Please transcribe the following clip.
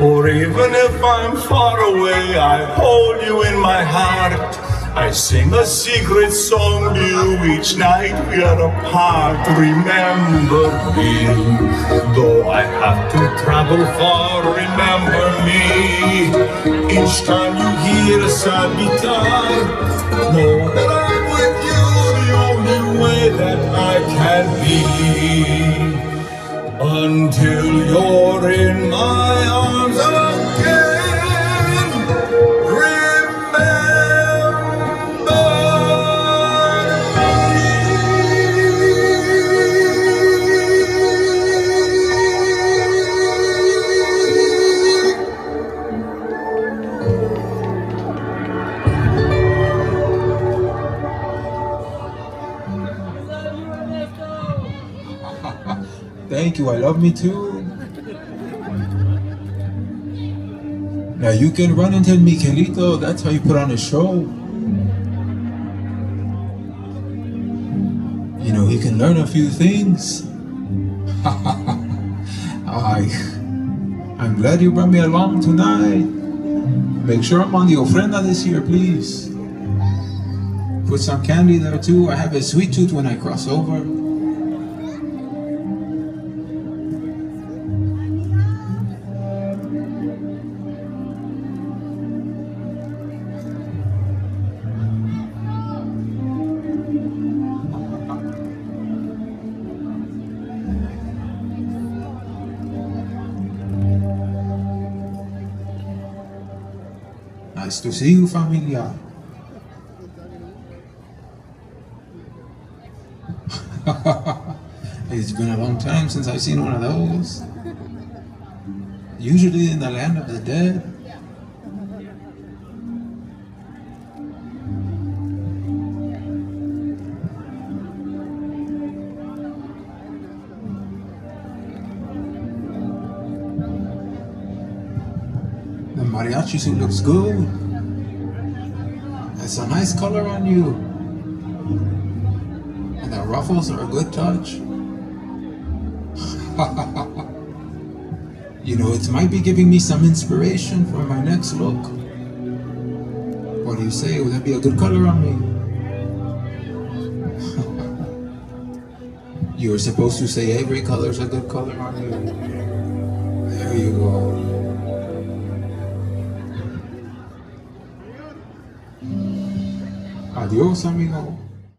Or even if I'm far away, I hold you in my heart. I sing a secret song to you each night we are apart. Remember me, though I have to travel far. Remember me, each time you hear a sad guitar. Know that I'm with you the only way that I can be. Until you're in my arms again. Thank you, I love me too. Now you can run and tell Miguelito that's how you put on a show. You know, he can learn a few things. I'm glad you brought me along tonight. Make sure I'm on the ofrenda this year, please. Put some candy there too. I have a sweet tooth when I cross over. Nice to see you, familia. It's been a long time since I've seen one of those. Usually in the land of the dead. The mariachi suit looks good. It's a nice color on you. And the ruffles are a good touch. You know, it might be giving me some inspiration for my next look. What do you say? Would that be a good color on me? You were supposed to say every color's a good color on you. There you go. Adiós, amigo.